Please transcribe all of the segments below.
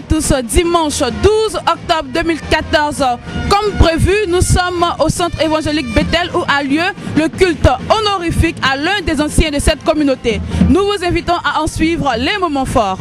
à tous, dimanche 12 octobre 2014. Comme prévu, nous sommes au centre évangélique Bethel où a lieu le culte honorifique à l'un des anciens de cette communauté. Nous vous invitons à en suivre les moments forts.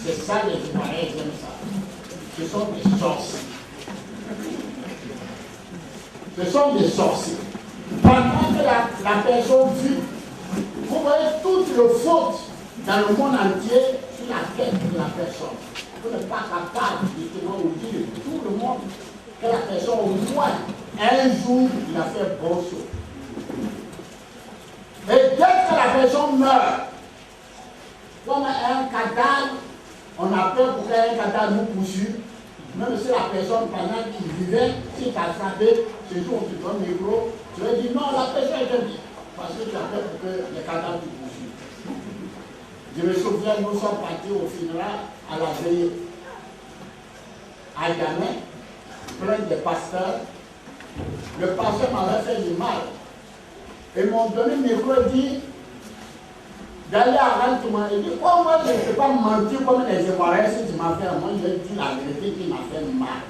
C'est ça les Ivoiriens, ils aiment ça. Ce sont des sorciers. Ce sont des sorciers. Pendant que la personne vit, vous voyez toutes les fautes dans le monde entier sur la tête de la personne. Vous n'êtes pas capable de dire tout le monde que la personne, au moins, un jour, il a fait bon chose. Et dès que la personne meurt, comme un cadavre, on a peur pour qu'un cadavre nous poursuive. Même si la personne, pendant qu'il vivait, si tu as frappé, ce jour où tu donnes le micro, tu vas dire non, la personne est bien. Parce que tu as peur pour que les cadavres te poursuivent. Je me souviens, nous sommes partis au funérail à la veille à Yamé, plein de pasteurs. Le pasteur m'avait fait du mal. Et m'ont donné le micro et dit d'aller à Rantouma. Il dit, oh, moi je ne peux pas mentir comme les Ivoiriens si tu m'as fait. Moi je vais dire la vérité qui m'a fait mal.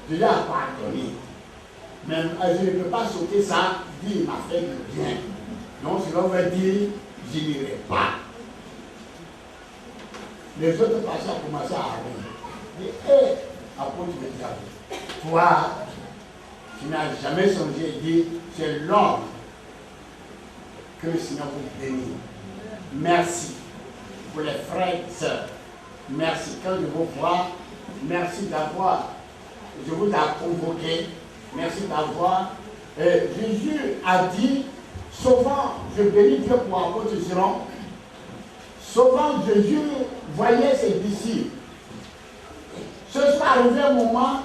Je lui ai pardonné. Mais je ne peux pas sauter ça, dire il m'a fait du bien. Donc je leur ai dit, je n'irai pas. Les autres pasteurs ont commencé à rire. Je dis, hé, apôtre de Dieu, toi, tu n'as jamais songé et dit, c'est l'homme que le Seigneur vous bénit. Merci pour les frères et sœurs. Merci quand je vous vois. Merci d'avoir, je vous ai convoqué. Merci d'avoir. Jésus a dit, souvent, je bénis Dieu pour apôtre Giron. Souvent, Jésus voyait ses disciples. Ce soit arrivé un moment,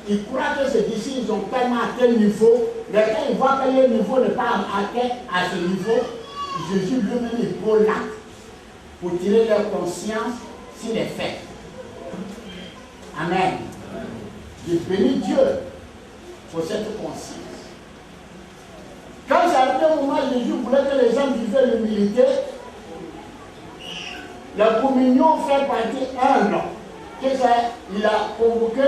il croit que ces disciples ils ont tellement atteint le niveau, mais quand il voit que le niveau n'est pas atteint à ce niveau, Jésus lui-même il prend l'acte pour tirer leur conscience sur les faits. Amen. Je bénis Dieu pour cette conscience. Quand c'est arrivé un moment, Jésus voulait que les gens vivaient l'humilité. La communion fait partie un an. Il a convoqué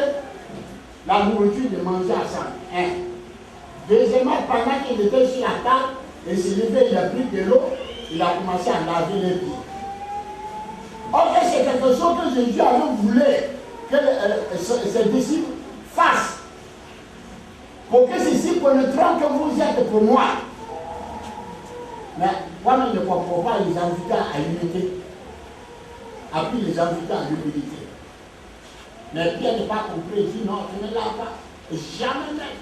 la nourriture de manger ensemble. Un. Deuxièmement, pendant qu'il était sur la table, il s'est levé, il a pris de l'eau, il a commencé à laver les pieds. Or, c'est quelque chose que Jésus avait voulu que ses disciples fassent. Pour que ceux-ci connaîtront que vous êtes pour moi. Mais moi-même, je ne comprends pas les invités à l'unité. Après, les invités à l'humilité. Mais Pierre n'est pas compris, il dit non, tu ne l'as pas. Jamais même.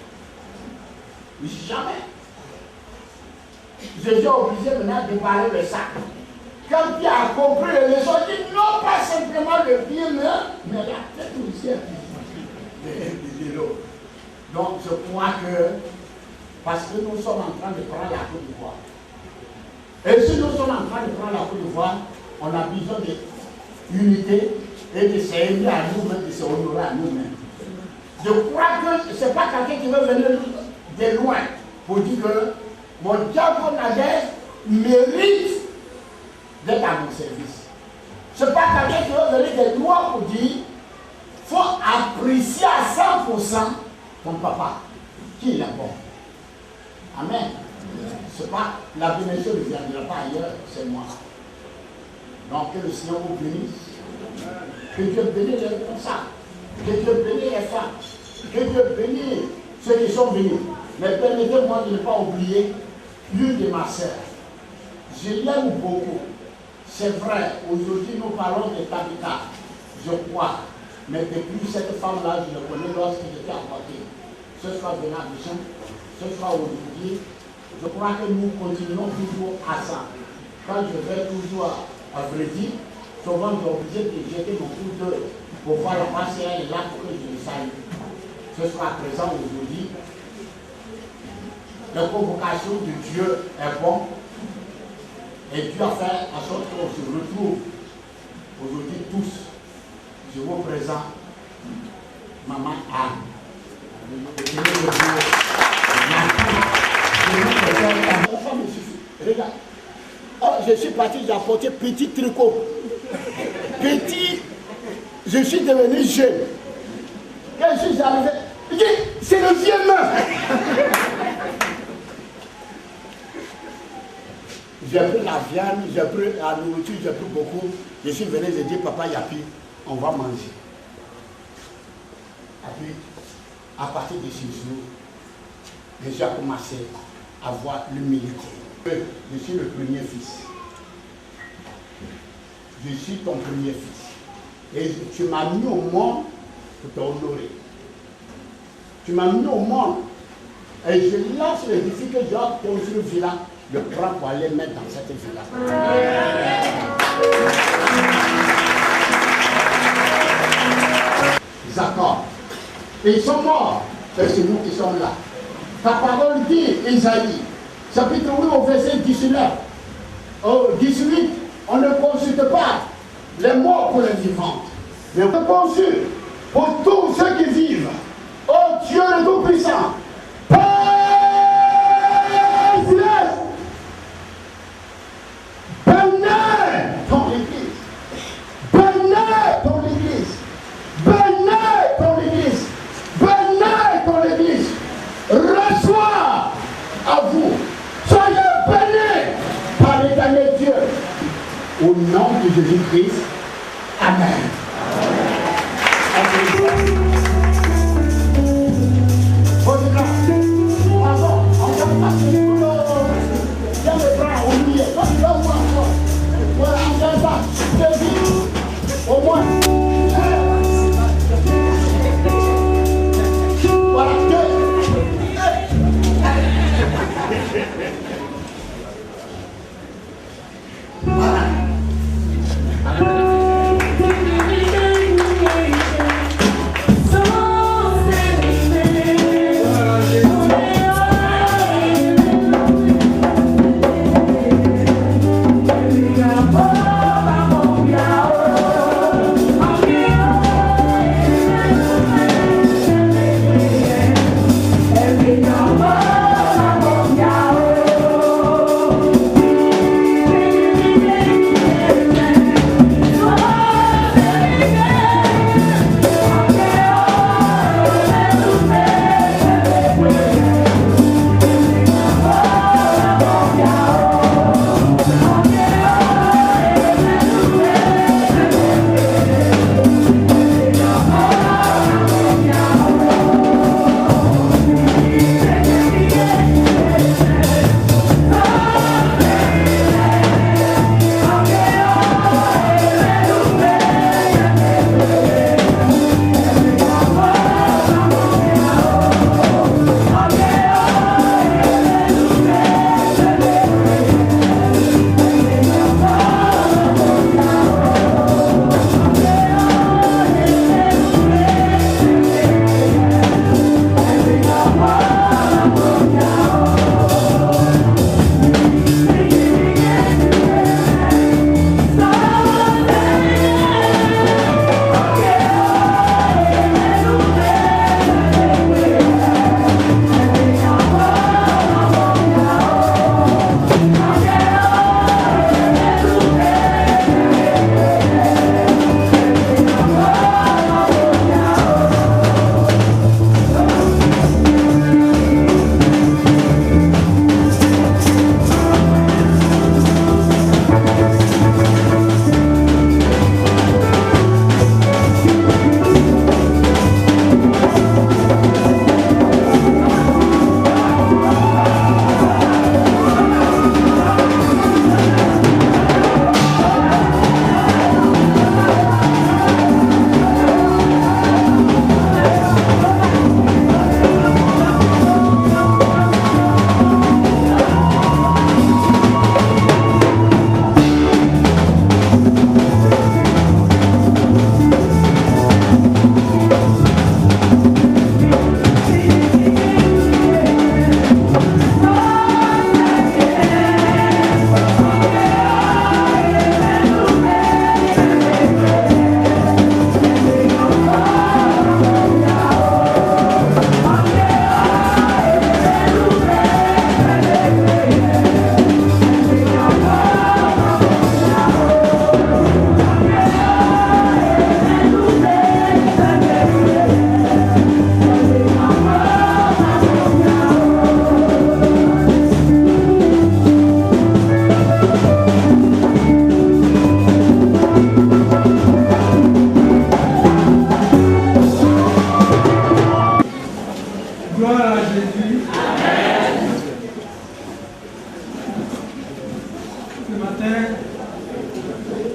Jamais. Jésus est obligé maintenant de parler le sac. Quand Pierre a compris les leçons, il dit non pas simplement le pied, mais la tête aussi de l'eau. Donc je crois que, parce que nous sommes en train de prendre la Côte d'Ivoire. Et si nous sommes en train de prendre la Côte d'Ivoire, on a besoin d'unité et de s'aimer à nous-mêmes, de se honorer à nous-mêmes. Je crois que ce n'est pas quelqu'un qui veut venir de loin pour dire que mon diable Nadège mérite d'être à mon service. Ce n'est pas quelqu'un qui veut venir de loin pour dire qu'il faut apprécier à 100% ton papa, qui est bon. Amen. C'est pas la bénédiction ne viendra pas ailleurs, c'est moi. Donc que le Seigneur vous bénisse. Que Dieu bénisse les responsables. Que Dieu bénisse les femmes. Que Dieu bénisse ceux qui sont venus. Mais permettez-moi de ne pas oublier l'une de ma sœur. Je l'aime beaucoup. C'est vrai, aujourd'hui nous parlons de Tabitha, je crois. Mais depuis cette femme-là, je le connais lorsqu'il était à côté. Ce soit venant à Bichon, ce soit aujourd'hui, je crois que nous continuons toujours à ça. Quand je vais toujours à Vredi, souvent j'ai obligé de jeter mon coup d'œil pour voir la face et elle est là pour que je le salue. Ce soit à présent aujourd'hui. La convocation de Dieu est bonne. Et Dieu a fait en sorte qu'on se retrouve aujourd'hui tous. Je vous présente Maman Anne. Regarde. Oh, je suis parti, j'ai apporté petit tricot. Petit, je suis devenu jeune. Quand je suis arrivé, je dis, c'est le vieux main. J'ai pris la viande, j'ai pris la nourriture, j'ai pris beaucoup. Je suis venu, j'ai dit, papa Yapi, on va manger. Et puis, à partir de ce jour, j'ai commencé à avoir l'humilité. Je suis le premier fils. Je suis ton premier fils. Et tu m'as mis au monde pour t'honorer. Tu m'as mis au monde. Et je lance le défi que je dois construire une villa. Je prends pour aller mettre dans cette villa. D'accord. Et ils sont morts. Et c'est nous qui sommes là. Ta parole dit, Isaïe, chapitre 8 au verset 19. Au 18, on ne consulte pas les morts pour les vivants. Mais on consulte pour tous ceux qui vivent. Oh Dieu le Tout-Puissant, Père céleste, bénis ton Église. Bénis ton Église. Bénis ton Église. Bénis ton Église. Reçois à vous. Soyez bénis par l'Éternel Dieu. Au nom de Jésus-Christ. Amen. Au moins. Voilà que. Voilà.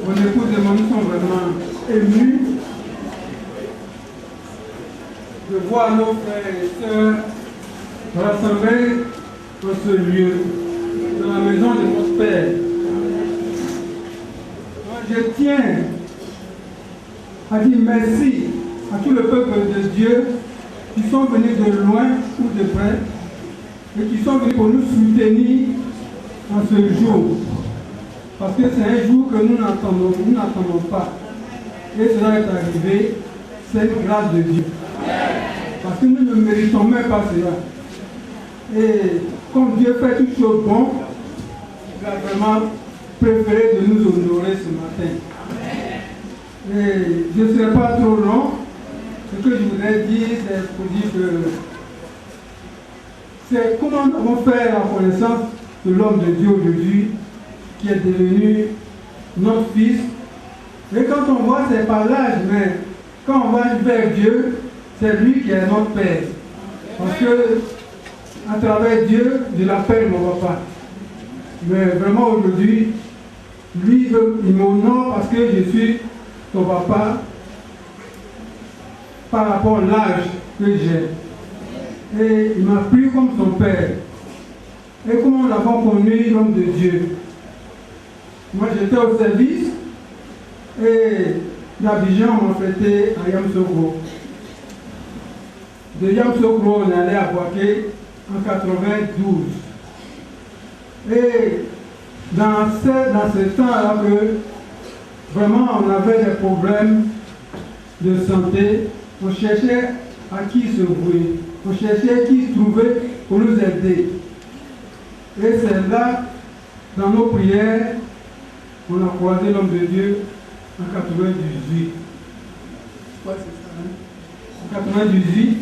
Mon épouse et moi, nous sommes vraiment émus de voir nos frères et sœurs rassemblés dans ce lieu, dans la maison de notre Père. Moi, je tiens à dire merci à tout le peuple de Dieu qui sont venus de loin ou de près et qui sont venus pour nous soutenir en ce jour. Parce que c'est un jour que nous n'attendons pas. Et cela est arrivé, c'est une grâce de Dieu. Parce que nous ne méritons même pas cela. Et comme Dieu fait toutes choses bonnes, il a vraiment préféré de nous honorer ce matin. Et je ne serai pas trop long. Ce que je voudrais dire, c'est pour dire que c'est comment nous avons fait la connaissance de l'homme de Dieu aujourd'hui, qui est devenu notre fils. Et quand on voit, c'est par l'âge, mais quand on va vers Dieu, c'est lui qui est notre Père. Parce que, à travers Dieu, je l'appelle mon papa. Mais vraiment aujourd'hui, lui, il m'honore parce que je suis son papa par rapport à l'âge que j'ai. Et il m'a pris comme son père. Et comment nous l'avons connu, l'homme de Dieu. Moi j'étais au service et d'Abidjan on m'a fêté à Yamoussoukro. De Yamoussoukro on allait à Boaké en 92. Et dans ce temps-là que vraiment on avait des problèmes de santé, on cherchait à qui se vouer, on cherchait qui se trouver pour nous aider. Et c'est là, dans nos prières, on a croisé l'homme de Dieu en 98. Ouais, c'est ça, hein? En 98,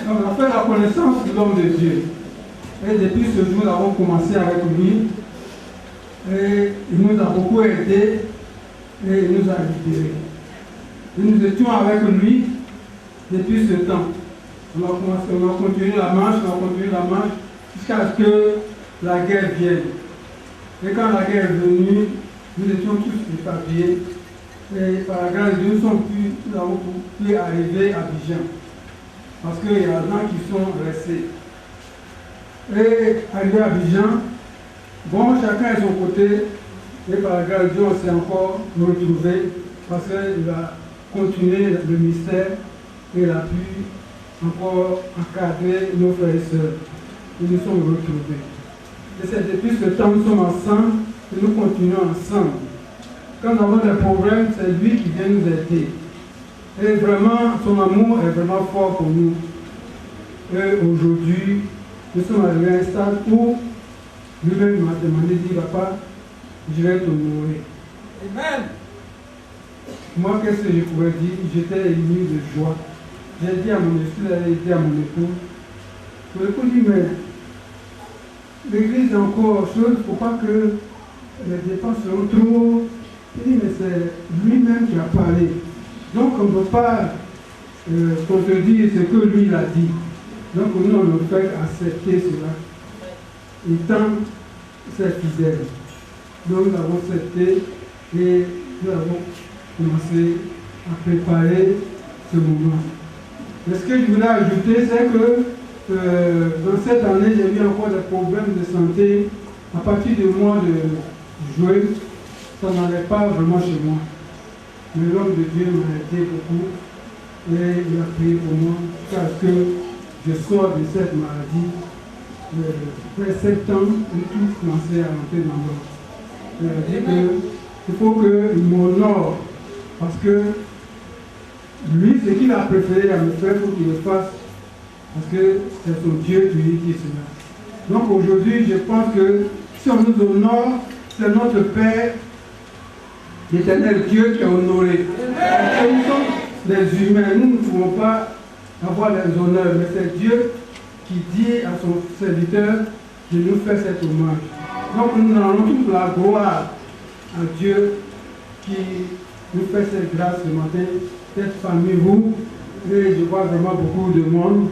on a fait la connaissance de l'homme de Dieu. Et depuis ce jour, nous avons commencé avec lui. Et il nous a beaucoup aidés et il nous a libérés. Et nous étions avec lui depuis ce temps. On a continué la marche, jusqu'à ce que la guerre vienne. Et quand la guerre est venue, nous étions tous éparpillés. Et par la grâce de Dieu, nous avons pu arriver à Abidjan. Parce qu'il y a des gens qui sont restés. Et arrivé à Abidjan, bon, chacun à son côté. Et par la grâce de Dieu, on s'est encore retrouvés. Parce qu'il a continué le mystère. Et il a pu encore encadrer nos frères et sœurs. Et nous sommes retrouvés. Et c'est depuis ce temps que nous sommes ensemble que nous continuons ensemble. Quand nous avons des problèmes, c'est lui qui vient nous aider. Et vraiment, son amour est vraiment fort pour nous. Et aujourd'hui, nous sommes arrivés à un stade où lui-même m'a demandé, dit, papa, je vais t'honorer. Amen. Moi, qu'est-ce que je pouvais dire? J'étais ému de joie. J'ai dit à mon épouse, elle a dit à mon époux. Mon époux dit, mais l'église est encore chose, il ne faut pas que les dépenses soient trop. Il dit, mais c'est lui-même qui a parlé. Donc on ne peut pas contredire ce que lui a dit. Donc nous, on ne fait accepter cela. Et tant c'est fidèle. Donc nous avons accepté et nous avons commencé à préparer ce moment. Mais ce que je voulais ajouter, c'est que dans cette année, j'ai eu encore des problèmes de santé. À partir du mois de juin, ça n'allait pas vraiment chez moi. Mais l'homme de Dieu m'a aidé beaucoup et il a prié pour moi parce que je sors de cette maladie. Après 7 ans, tout commençait à rentrer dans l'ordre. Il a dit qu'il faut qu'il m'honore parce que lui, ce qu'il a préféré à me faire, il faut qu'il le fasse parce que c'est son Dieu qui lui dit cela. Donc aujourd'hui, je pense que si on nous honore, c'est notre Père, l'Éternel Dieu qui est honoré. Parce que nous sommes des humains, nous ne pouvons pas avoir des honneurs, mais c'est Dieu qui dit à son serviteur de nous faire cet hommage. Donc nous rendons toute la gloire à Dieu qui nous fait cette grâce ce matin, cette famille, vous, et je vois vraiment beaucoup de monde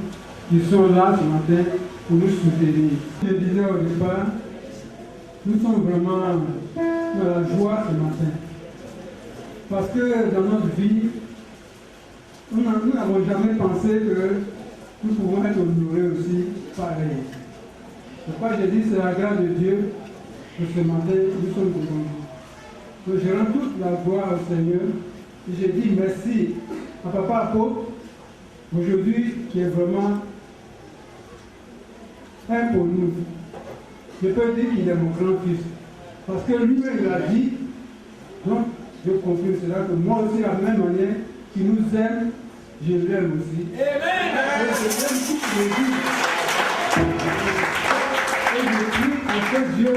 qui sont là ce matin pour nous soutenir. Je disais au départ, nous sommes vraiment dans la joie ce matin. parce que dans notre vie, nous n'avons jamais pensé que nous pouvons être honorés aussi pareil. Pourquoi j'ai dit c'est la grâce de Dieu que ce matin nous sommes devant vous. Donc je rends toute la gloire au Seigneur et je dis merci à Papa Apôtre aujourd'hui qui est vraiment un pour nous. Je peux dire qu'il est mon grand-fils parce que lui-même il a dit, donc je confirme cela que moi aussi, de la même manière qu'il nous aime, je l'aime aussi. Amen. Et je l'aime tous les jours. Et je prie à ce Dieu,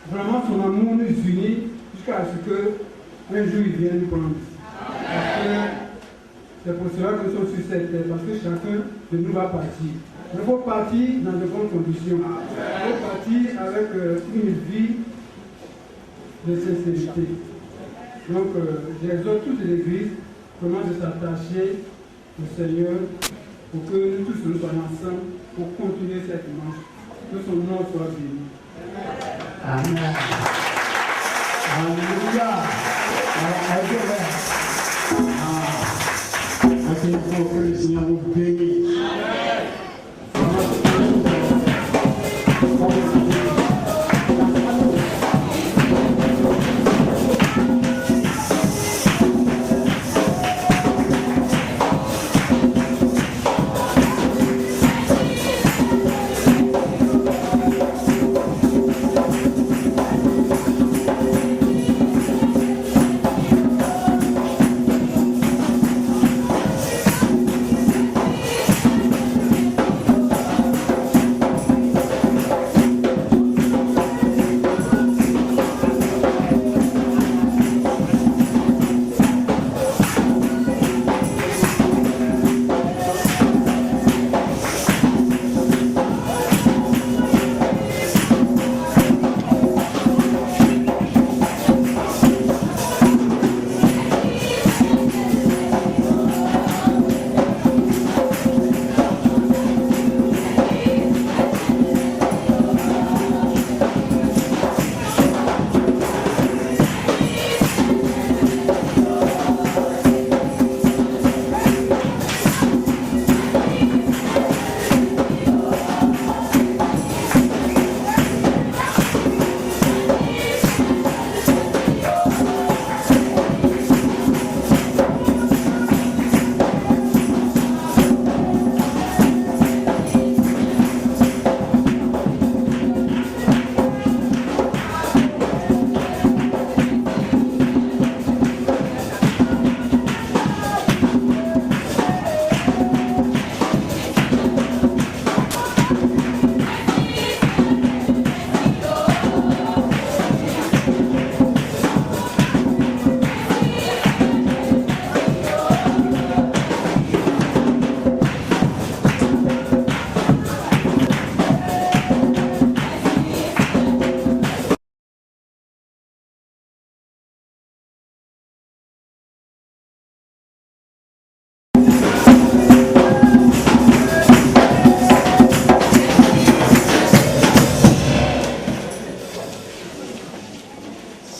vraiment son amour nous unit jusqu'à ce qu'un jour il vienne nous prendre. Parce que c'est pour cela que nous sommes sur cette terre, parce que chacun de nous va partir. Il faut partir dans de bonnes conditions. Il faut partir avec une vie de sincérité. Donc, j'exhorte toute l'Église comment de s'attacher au Seigneur pour que nous tous nous soyons ensemble pour continuer cette marche. Que son nom soit béni. Amen. Alléluia. Il faut que le Seigneur vous bénisse.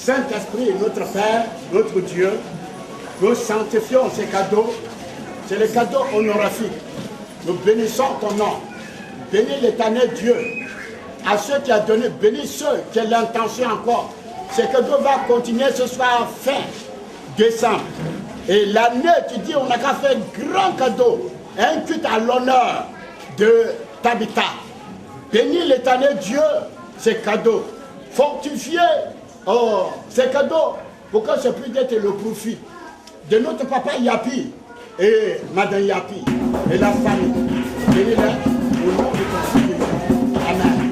Saint-Esprit, notre Père, notre Dieu, nous sanctifions ces cadeaux. C'est le cadeau honorifique. Nous bénissons ton nom. Bénis l'Éternel Dieu. À ceux qui a donné, bénis ceux qui ont l'intention encore. Ce cadeau va continuer ce soir fin décembre. Et l'année, tu dis, on n'a qu'à faire un grand cadeau. Un culte à l'honneur de Tabitha. Bénis l'Éternel Dieu, ces cadeaux. Fortifier ces cadeaux pour que ce puisse être le profit de notre papa Yapi et Madame Yapi et la famille. Bénis-les au nom de ton Fils. Amen.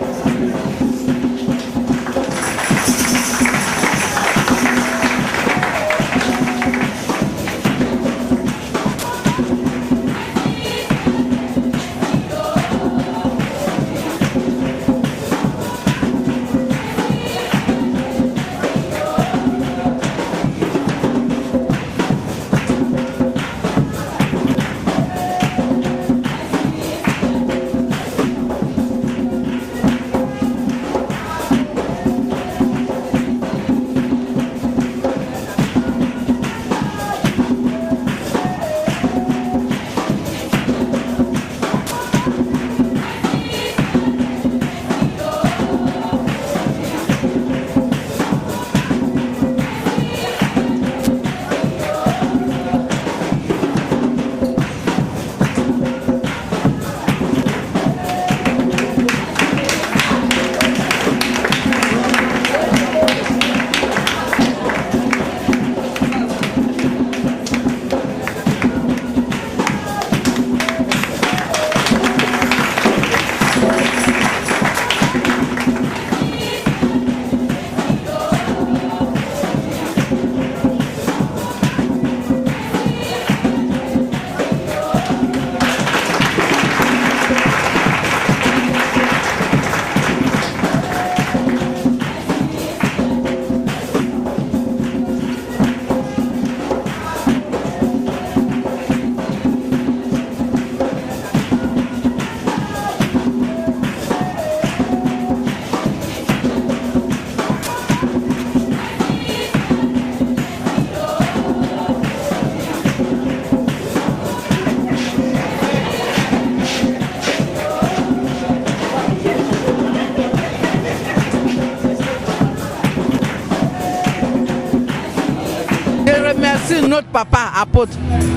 remercie notre papa apôtre,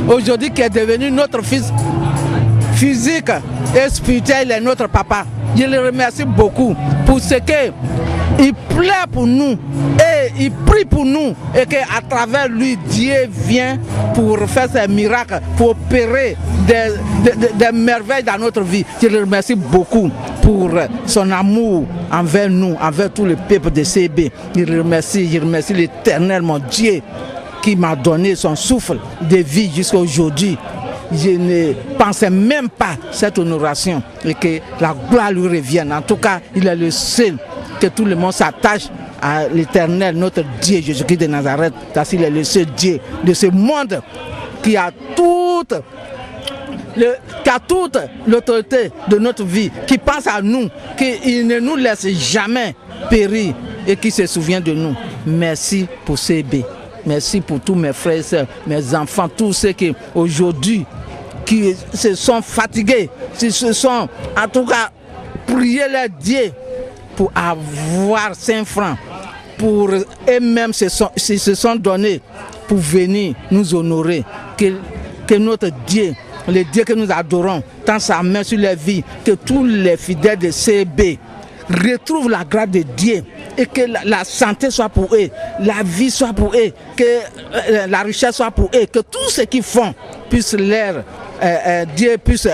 aujourd'hui qui est devenu notre fils physique et spirituel, il est notre papa. Je le remercie beaucoup pour ce qu'il plaît pour nous et il prie pour nous et qu'à travers lui, Dieu vient pour faire ses miracles, pour opérer des merveilles dans notre vie. Je le remercie beaucoup pour son amour envers nous, envers tout le peuple de CB. Je remercie l'Éternel, mon Dieu, qui m'a donné son souffle de vie jusqu'à aujourd'hui. Je ne pensais même pas cette honoration et que la gloire lui revienne. En tout cas, il est le seul que tout le monde s'attache à l'Éternel, notre Dieu Jésus-Christ de Nazareth, parce qu'il est le seul Dieu de ce monde qui a toute l'autorité de notre vie, qui pense à nous, qui ne nous laisse jamais périr et qui se souvient de nous. Merci pour CB. Merci pour tous mes frères et sœurs, mes enfants, tous ceux qui aujourd'hui qui se sont fatigués, qui se sont en tout cas priés leur Dieu pour avoir 5 francs, pour eux-mêmes se sont donnés pour venir nous honorer. Que notre Dieu, le Dieu que nous adorons, tend sa main sur les vies, que tous les fidèles de CB retrouvent la grâce de Dieu et que la santé soit pour eux, la vie soit pour eux, que la richesse soit pour eux, que tout ce qu'ils font puisse Dieu puisse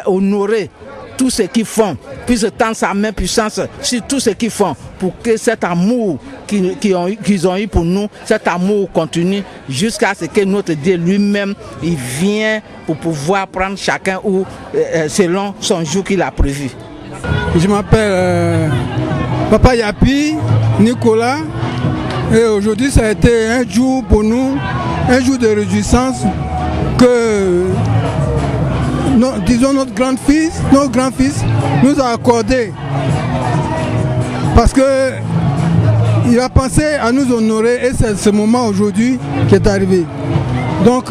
honorer tout ce qu'ils font, puisse tendre sa main puissance sur tout ce qu'ils font pour que cet amour qu'ils ont eu pour nous, cet amour continue jusqu'à ce que notre Dieu lui-même il vient pour pouvoir prendre chacun selon son jour qu'il a prévu. Je m'appelle Papa Yapi Nicolas et aujourd'hui ça a été un jour pour nous, un jour de réjouissance que disons notre grand-fils nous a accordé parce que il a pensé à nous honorer et c'est ce moment aujourd'hui qui est arrivé. Donc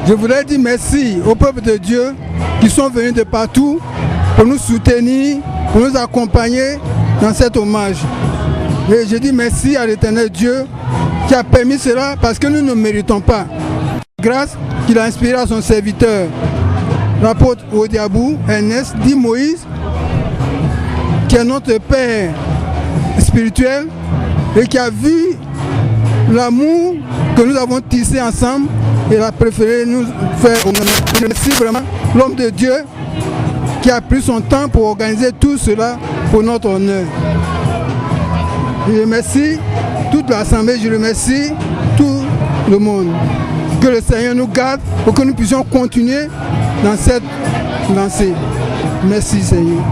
je voudrais dire merci au peuple de Dieu qui sont venus de partout pour nous soutenir, pour nous accompagner dans cet hommage. Et je dis merci à l'Éternel Dieu qui a permis cela parce que nous ne méritons pas. Grâce qu'il a inspiré à son serviteur, l'apôtre Odiabou, Ernest, dit Moïse, qui est notre Père spirituel et qui a vu l'amour que nous avons tissé ensemble et a préféré nous faire honneur. Je remercie vraiment l'homme de Dieu qui a pris son temps pour organiser tout cela pour notre honneur. Je remercie toute l'Assemblée, je remercie tout le monde. Que le Seigneur nous garde pour que nous puissions continuer dans cette lancée. Merci Seigneur.